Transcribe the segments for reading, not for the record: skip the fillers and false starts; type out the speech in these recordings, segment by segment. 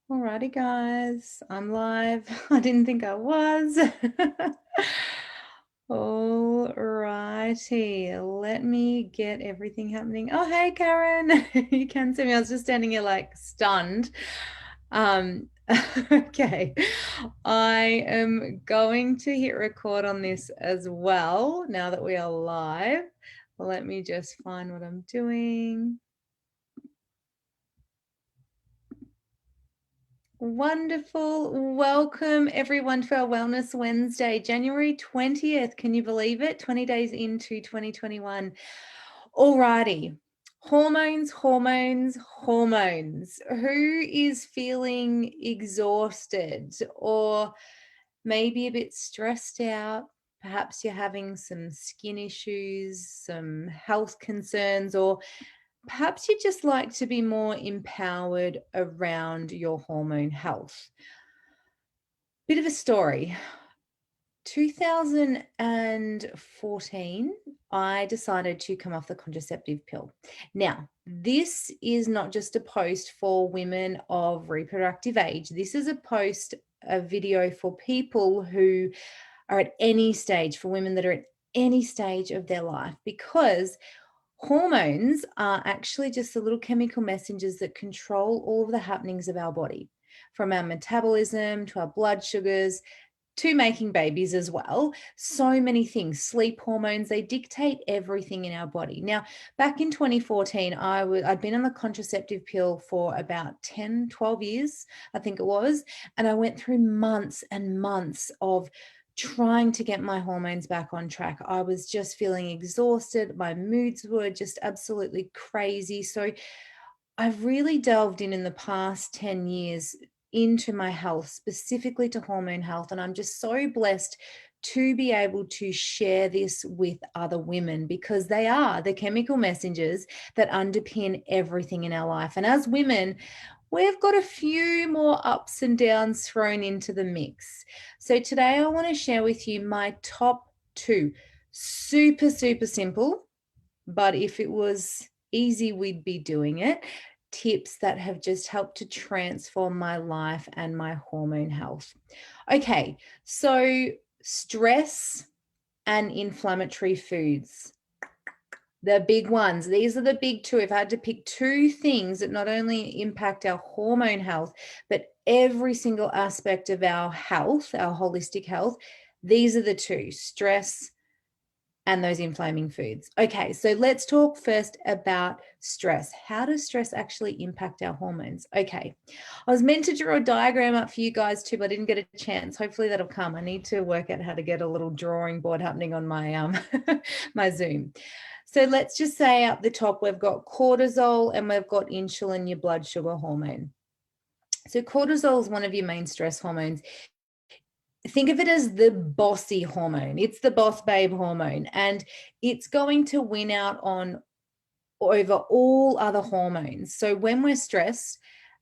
Alrighty, guys, I'm live. I didn't think I was. Alrighty, let me get everything happening. Oh, hey, Karen. You can see me. I was just standing here like stunned. Okay, I am going to hit record on this as well now that we are live. Let me just find what I'm doing. Wonderful. Welcome everyone to our Wellness Wednesday, January 20th. Can you believe it? 20 days into 2021. Alrighty. Hormones, hormones, hormones. Who is feeling exhausted or maybe a bit stressed out? Perhaps you're having some skin issues, some health concerns, or perhaps you'd just like to be more empowered around your hormone health. Bit of a story. 2014, I decided to come off the contraceptive pill. Now, this is not just a post for women of reproductive age. This is a video for people who are at any stage, for women that are at any stage of their life, because hormones are actually just the little chemical messengers that control all of the happenings of our body, from our metabolism to our blood sugars to making babies as well. So many things, sleep hormones, they dictate everything in our body. Now, back in 2014, I'd been on the contraceptive pill for about 10, 12 years, I think it was. And I went through months and months of trying to get my hormones back on track. I was just feeling exhausted. My moods were just absolutely crazy. So I've really delved in the past 10 years into my health, specifically to hormone health. And I'm just so blessed to be able to share this with other women, because they are the chemical messengers that underpin everything in our life. And as women, we've got a few more ups and downs thrown into the mix. So today I want to share with you my top 2. Super, super simple, but if it was easy, we'd be doing it. Tips that have just helped to transform my life and my hormone health. Okay, so stress and inflammatory foods. The big ones. These are the big 2. If I had to pick 2 things that not only impact our hormone health, but every single aspect of our health, our holistic health, these are the 2: stress and those inflaming foods. Okay, so let's talk first about stress. How does stress actually impact our hormones? Okay, I was meant to draw a diagram up for you guys too, but I didn't get a chance. Hopefully that'll come. I need to work out how to get a little drawing board happening on my my Zoom. So let's just say up the top, we've got cortisol and we've got insulin, your blood sugar hormone. So cortisol is one of your main stress hormones. Think of it as the bossy hormone. It's the boss babe hormone, and it's going to win out on over all other hormones. So when we're stressed,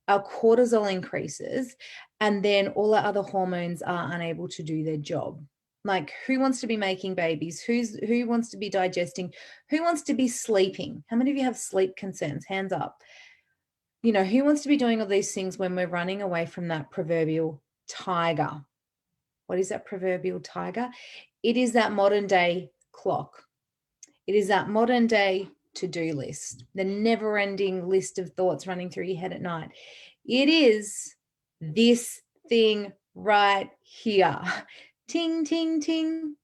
our cortisol increases, and then all our other hormones are unable to do their job. Like, who wants to be making babies? Who wants to be digesting? Who wants to be sleeping? How many of you have sleep concerns? Hands up. You know, who wants to be doing all these things when we're running away from that proverbial tiger? What is that proverbial tiger? It is that modern day clock. It is that modern day to-do list, the never-ending list of thoughts running through your head at night. It is this thing right here. Ting, ting, ting.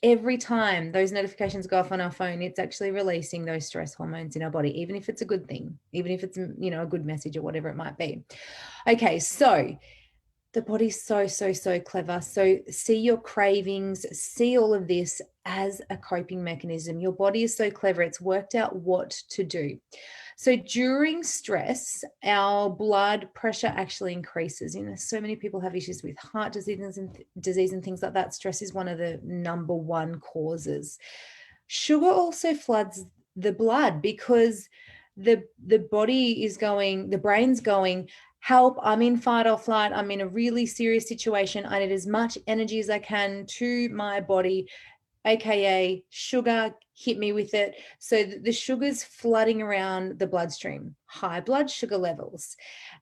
Every time those notifications go off on our phone, it's actually releasing those stress hormones in our body, even if it's a good thing, even if it's, you know, a good message or whatever it might be. Okay, so the body's so, so, so clever. So see your cravings, see all of this as a coping mechanism. Your body is so clever. It's worked out what to do. So during stress, our blood pressure actually increases. You know, so many people have issues with heart disease and things like that. Stress is one of the number 1 causes. Sugar also floods the blood, because the body is going, the brain's going, help, I'm in fight or flight, I'm in a really serious situation, I need as much energy as I can to my body. aka sugar, hit me with it. So the sugar's flooding around the bloodstream, high blood sugar levels.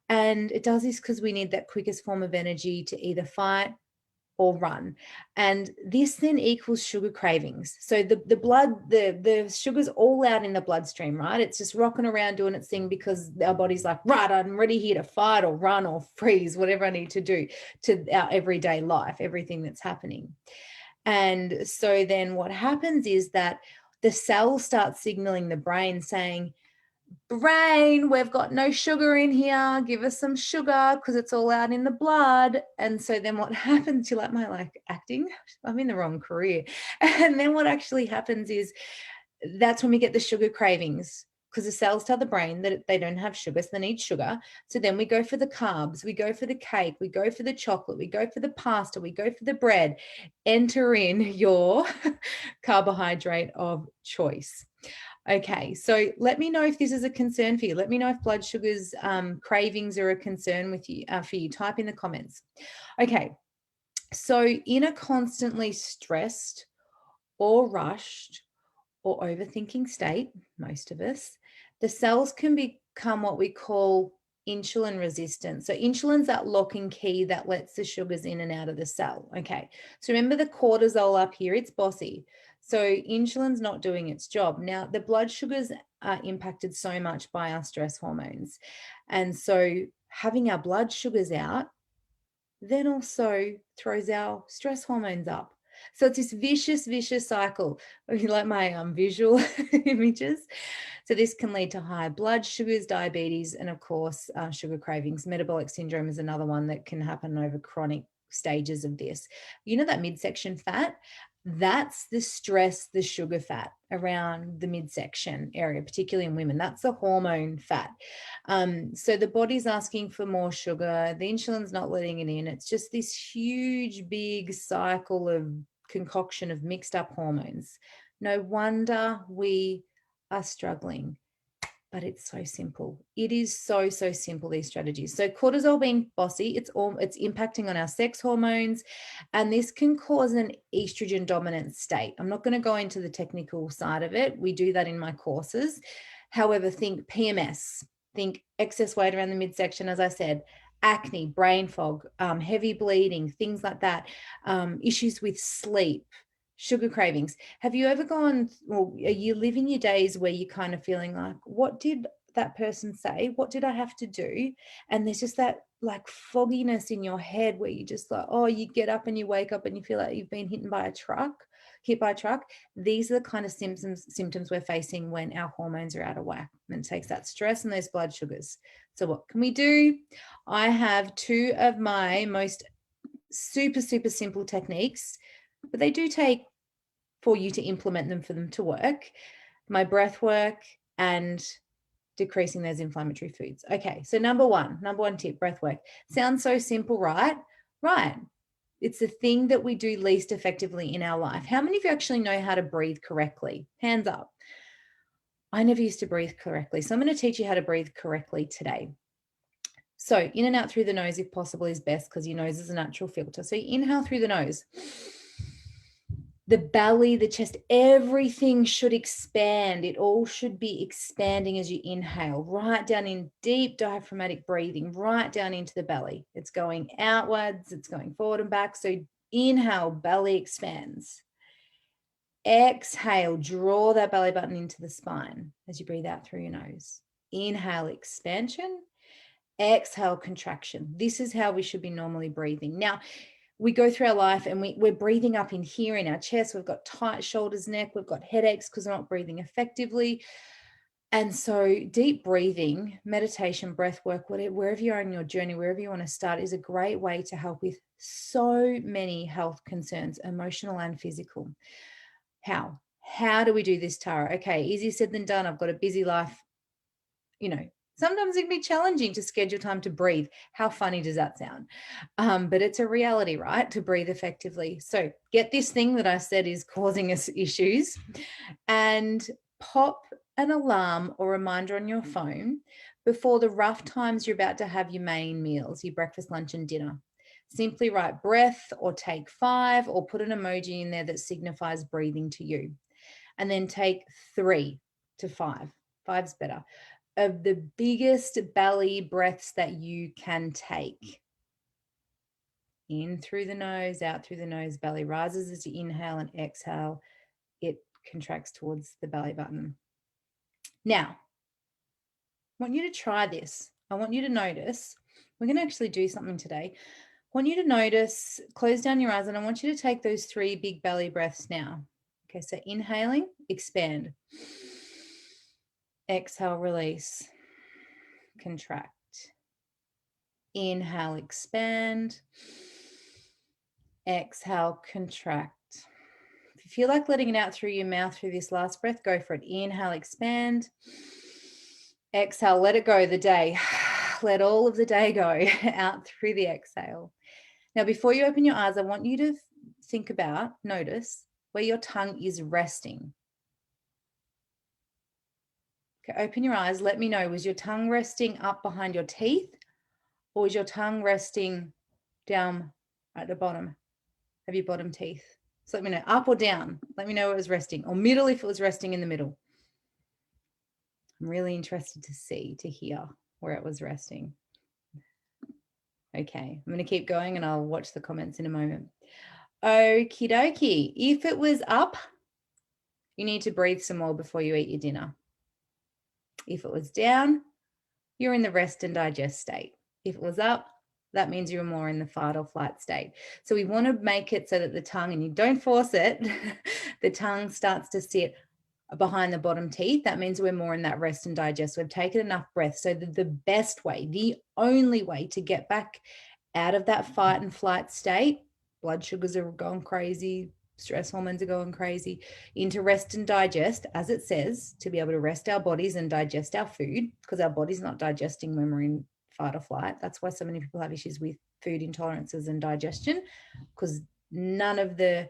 And it does this because we need that quickest form of energy to either fight or run. And this then equals sugar cravings. So the sugar's all out in the bloodstream, right? It's just rocking around doing its thing because our body's like, right, I'm ready here to fight or run or freeze, whatever I need to do to our everyday life, everything that's happening. And so then what happens is that the cells start signaling the brain saying, brain, we've got no sugar in here. Give us some sugar because it's all out in the blood. And so then what happens, you like my acting? I'm in the wrong career. And then what actually happens is that's when we get the sugar cravings because the cells tell the brain that they don't have sugar, so they need sugar. So then we go for the carbs, we go for the cake, we go for the chocolate, we go for the pasta, we go for the bread. Enter in your carbohydrate of choice. Okay, so let me know if this is a concern for you. Let me know if blood sugars cravings are a concern with you for you. Type in the comments. Okay, so in a constantly stressed or rushed or overthinking state, most of us, the cells can become what we call insulin resistant. So insulin's that lock and key that lets the sugars in and out of the cell. Okay, so remember the cortisol up here, it's bossy. So insulin's not doing its job. Now, the blood sugars are impacted so much by our stress hormones. And so having our blood sugars out then also throws our stress hormones up. So it's this vicious cycle. You like my visual images? So this can lead to high blood sugars, diabetes, and of course, sugar cravings. Metabolic syndrome is another one that can happen over chronic stages of this. You know that midsection fat? That's the stress, the sugar fat around the midsection area, particularly in women. That's the hormone fat. So the body's asking for more sugar. The insulin's not letting it in. It's just this huge, big cycle of concoction of mixed up hormones. No wonder we are struggling. But it's so simple. It is so simple, these strategies. So cortisol being bossy, it's impacting on our sex hormones, and this can cause an estrogen dominant state. I'm not going to go into the technical side of it. We do that in my courses. However, think PMS, think excess weight around the midsection, as I said, acne, brain fog, heavy bleeding, things like that, issues with sleep, sugar cravings. Have you ever gone, or are you living your days where you're kind of feeling like, what did that person say? What did I have to do? And there's just that like fogginess in your head where you just like, oh, you get up and you wake up and you feel like you've been hit by a truck. These are the kind of symptoms we're facing when our hormones are out of whack. And it takes that stress and those blood sugars. So what can we do? I have two of my most super simple techniques, but they do take for you to implement them for them to work. My breath work and decreasing those inflammatory foods. Okay, so number one tip, breath work. Sounds so simple, right? Right. It's the thing that we do least effectively in our life. How many of you actually know how to breathe correctly? Hands up. I never used to breathe correctly. So I'm going to teach you how to breathe correctly today. So in and out through the nose, if possible, is best because your nose is a natural filter. So inhale through the nose. The belly, the chest, everything should expand. It all should be expanding as you inhale, right down in deep diaphragmatic breathing, right down into the belly. It's going outwards, it's going forward and back. So inhale, belly expands. Exhale, draw that belly button into the spine as you breathe out through your nose. Inhale, expansion. Exhale, contraction. This is how we should be normally breathing. Now, we go through our life and we're breathing up in here in our chest. We've got tight shoulders, neck. We've got headaches because we're not breathing effectively. And so deep breathing, meditation, breath work, wherever you are in your journey, wherever you want to start, is a great way to help with so many health concerns, emotional and physical. How do we do this, Tara? Okay, easier said than done. I've got a busy life. Sometimes it can be challenging to schedule time to breathe. How funny does that sound? But it's a reality, right? To breathe effectively. So get this thing that I said is causing us issues and pop an alarm or reminder on your phone before the rough times you're about to have your main meals, your breakfast, lunch, and dinner. Simply write breath or take 5 or put an emoji in there that signifies breathing to you. And then take 3 to 5. 5's better. Of the biggest belly breaths that you can take. In through the nose, out through the nose, belly rises as you inhale, and exhale, it contracts towards the belly button. Now, I want you to try this. I want you to notice, we're going to actually do something today. I want you to notice, close down your eyes, and I want you to take those 3 big belly breaths now. Okay, so inhaling, expand. Exhale, release, contract. Inhale, expand. Exhale, contract. If you feel like letting it out through your mouth through this last breath, go for it. Inhale, expand. Exhale, let it go, the day. Let all of the day go out through the exhale. Now, before you open your eyes, I want you to think about, notice where your tongue is resting. Okay, open your eyes. Let me know, was your tongue resting up behind your teeth, or is your tongue resting down at the bottom of your bottom teeth? So let me know, up or down. Let me know where it was resting, or middle if it was resting in the middle. I'm really interested to hear where it was resting. Okay, I'm going to keep going and I'll watch the comments in a moment. Okie dokie. If it was up, you need to breathe some more before you eat your dinner. If it was down, you're in the rest and digest state. If it was up, that means you're more in the fight or flight state. So we want to make it so that the tongue, and you don't force it, the tongue starts to sit behind the bottom teeth. That means we're more in that rest and digest. We've taken enough breath. So the best way, the only way to get back out of that fight and flight state, blood sugars are going crazy, stress hormones are going crazy, into rest and digest, as it says, to be able to rest our bodies and digest our food, because our body's not digesting when we're in fight or flight. That's why so many people have issues with food intolerances and digestion, because none of the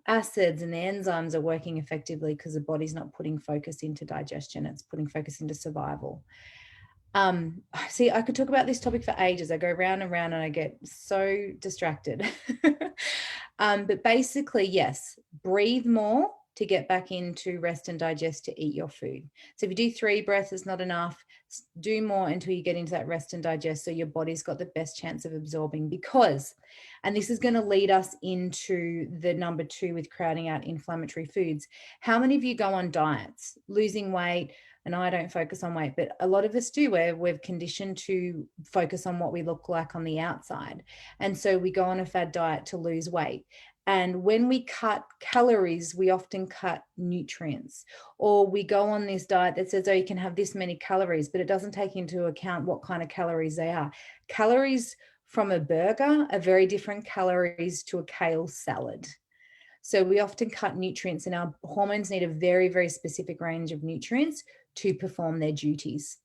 acids and the enzymes are working effectively because the body's not putting focus into digestion. It's putting focus into survival. See, I could talk about this topic for ages. I go round and round and I get so distracted. But basically, yes, breathe more to get back into rest and digest to eat your food. So if you do 3 breaths, it's not enough. Do more until you get into that rest and digest, so your body's got the best chance of absorbing. Because, and this is going to lead us into the number 2 with crowding out inflammatory foods. How many of you go on diets, losing weight? And I don't focus on weight, but a lot of us do, where we've conditioned to focus on what we look like on the outside. And so we go on a fad diet to lose weight. And when we cut calories, we often cut nutrients. Or we go on this diet that says, oh, you can have this many calories, but it doesn't take into account what kind of calories they are. Calories from a burger are very different calories to a kale salad. So we often cut nutrients, and our hormones need a very, very specific range of nutrients to perform their duties.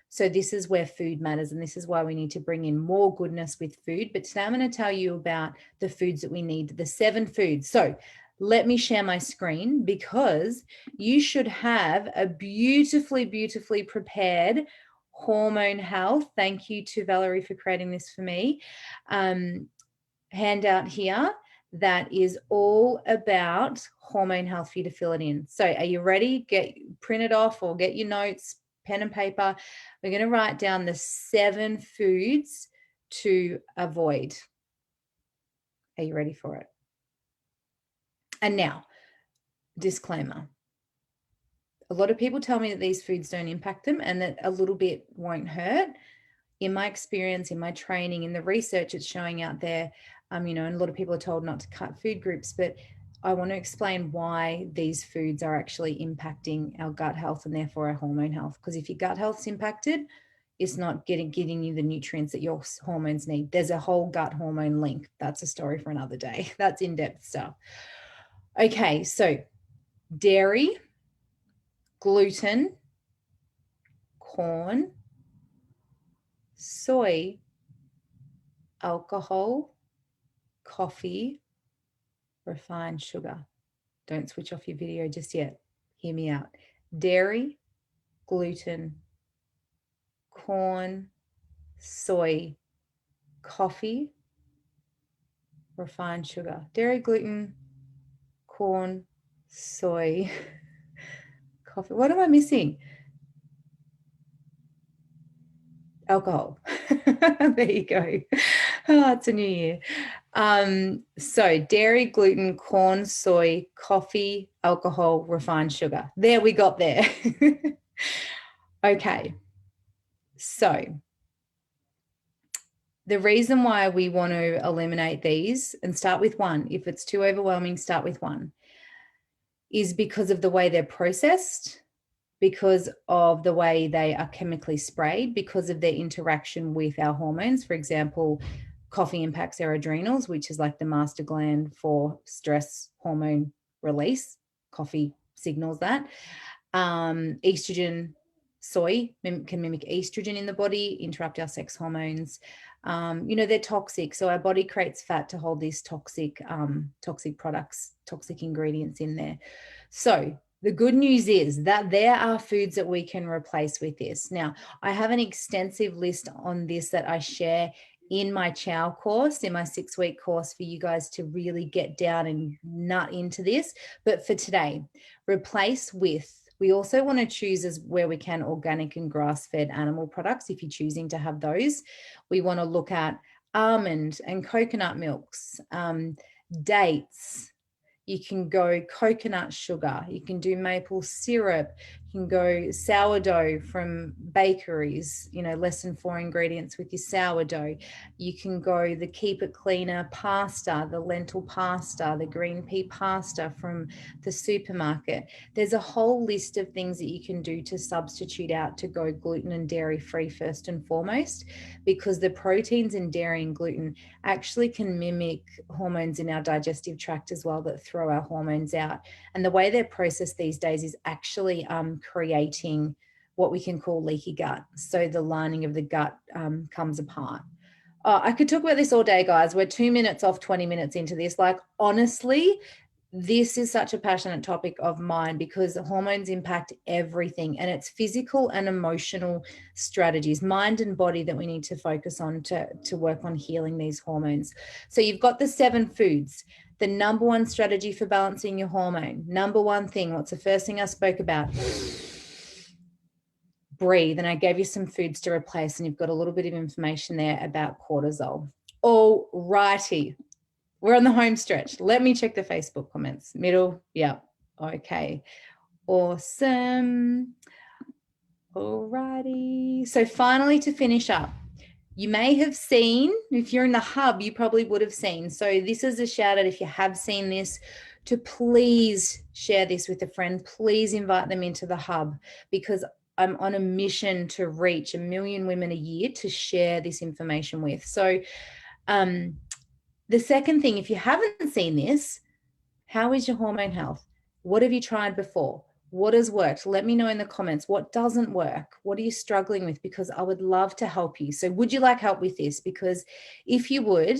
So this is where food matters, and this is why we need to bring in more goodness with food. But today I'm going to tell you about the foods that we need, the 7 foods. So let me share my screen, because you should have a beautifully, beautifully prepared hormone health. Thank you to Valerie for creating this for me. Handout here that is all about hormone health for you to fill it in. So are you ready? Print it off or get your notes, pen and paper. We're going to write down the 7 foods to avoid. Are you ready for it? And now, disclaimer. A lot of people tell me that these foods don't impact them and that a little bit won't hurt. In my experience, in my training, in the research it's showing out there, and a lot of people are told not to cut food groups, but I want to explain why these foods are actually impacting our gut health and therefore our hormone health. Because if your gut health's impacted, it's not getting you the nutrients that your hormones need. There's a whole gut hormone link. That's a story for another day. That's in-depth stuff. Okay, so dairy, gluten, corn, soy, alcohol, coffee, refined sugar. Don't switch off your video just yet. Hear me out. Dairy, gluten, corn, soy, coffee, refined sugar, dairy, gluten, corn, soy, coffee. What am I missing? Alcohol. There you go. Oh, it's a new year. So dairy, gluten, corn, soy, coffee, alcohol, refined sugar. There, we got there. Okay. So the reason why we want to eliminate these and start with one, if it's too overwhelming, start with one, is because of the way they're processed, because of the way they are chemically sprayed, because of their interaction with our hormones. For example, coffee impacts our adrenals, which is like the master gland for stress hormone release. Coffee signals that. Estrogen, soy can mimic estrogen in the body, interrupt our sex hormones. They're toxic. So our body creates fat to hold these toxic products, toxic ingredients in there. So the good news is that there are foods that we can replace with this. Now, I have an extensive list on this that I share in my Chow course, in my 6-week course, for you guys to really get down and nut into this. But for today, replace with, we also want to choose, as where we can, organic and grass-fed animal products. If you're choosing to have those, we want to look at almond and coconut milks, dates. You can go coconut sugar. You can do maple syrup. You can go sourdough from bakeries, less than 4 ingredients with your sourdough. You can go the Keep It Cleaner pasta, the lentil pasta, the green pea pasta from the supermarket. There's a whole list of things that you can do to substitute out to go gluten and dairy free first and foremost, because the proteins in dairy and gluten actually can mimic hormones in our digestive tract as well that throw our hormones out. And the way they're processed these days is actually creating what we can call leaky gut. So the lining of the gut comes apart. I could talk about this all day, guys. We're 2 minutes off 20 minutes into this. Like, honestly, this is such a passionate topic of mine, because hormones impact everything, and it's physical and emotional strategies, mind and body, that we need to focus on to work on healing these hormones. So you've got the 7 foods. The number one strategy for balancing your hormone, number one thing, what's the first thing I spoke about? Breathe. And I gave you some foods to replace, and you've got a little bit of information there about cortisol. All righty. We're on the home stretch. Let me check the Facebook comments. Middle. Yeah. Okay. Awesome. All righty. So finally, to finish up, you may have seen, if you're in the hub, you probably would have seen. So this is a shout out, if you have seen this, to please share this with a friend. Please invite them into the hub, because I'm on a mission to reach 1 million women a year to share this information with. So the second thing, if you haven't seen this, how is your hormone health? What have you tried before? What has worked? Let me know in the comments. What doesn't work? What are you struggling with? Because I would love to help you. So would you like help with this? Because if you would,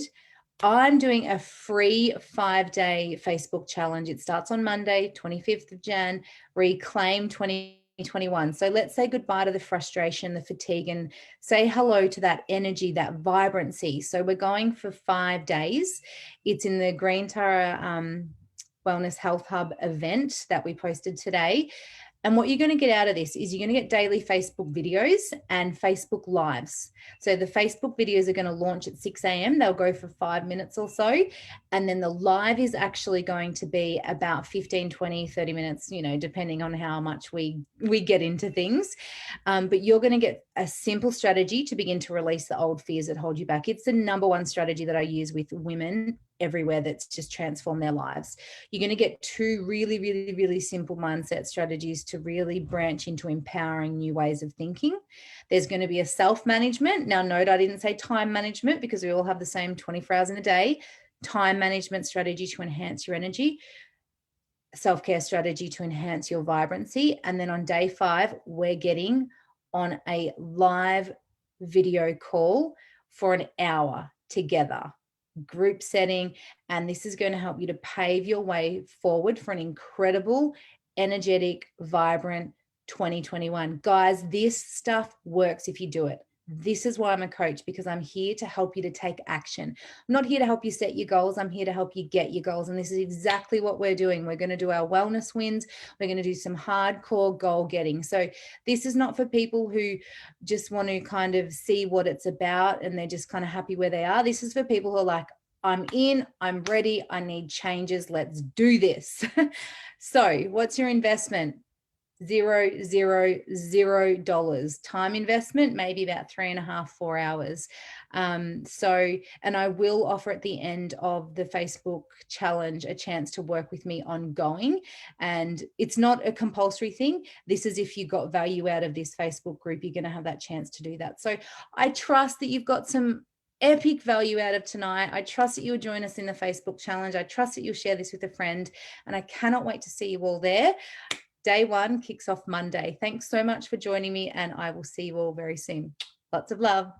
I'm doing a free 5-day Facebook challenge. It starts on Monday, 25th of Jan, Reclaim 2021. So let's say goodbye to the frustration, the fatigue, and say hello to that energy, that vibrancy. So we're going for 5 days. It's in the Green Tara Wellness Health Hub event that we posted today. And what you're going to get out of this is you're going to get daily Facebook videos and Facebook lives. So the Facebook videos are going to launch at 6 a.m. They'll go for 5 minutes or so. And then the live is actually going to be about 15, 20, 30 minutes, depending on how much we get into things. But you're going to get a simple strategy to begin to release the old fears that hold you back. It's the number one strategy that I use with women everywhere that's just transformed their lives. You're going to get 2 really, really, really simple mindset strategies to really branch into empowering new ways of thinking. There's going to be a self-management. Now, note, I didn't say time management, because we all have the same 24 hours in a day. Time management strategy to enhance your energy. Self-care strategy to enhance your vibrancy. And then on day 5, we're getting on a live video call for an hour together, group setting. And this is going to help you to pave your way forward for an incredible, energetic, vibrant 2021. Guys, this stuff works if you do it. This is why I'm a coach, because I'm here to help you to take action. I'm not here to help you set your goals. I'm here to help you get your goals. And this is exactly what we're doing. We're going to do our wellness wins. We're going to do some hardcore goal getting. So this is not for people who just want to kind of see what it's about and they're just kind of happy where they are. This is for people who are like, I'm in, I'm ready, I need changes. Let's do this. So what's your investment? $0 time investment, maybe about 3.5, 4 hours. And I will offer at the end of the Facebook challenge a chance to work with me ongoing. And it's not a compulsory thing. This is if you got value out of this Facebook group, you're going to have that chance to do that. So I trust that you've got some epic value out of tonight. I trust that you'll join us in the Facebook challenge. I trust that you'll share this with a friend, and I cannot wait to see you all there. Day 1 kicks off Monday. Thanks so much for joining me, and I will see you all very soon. Lots of love.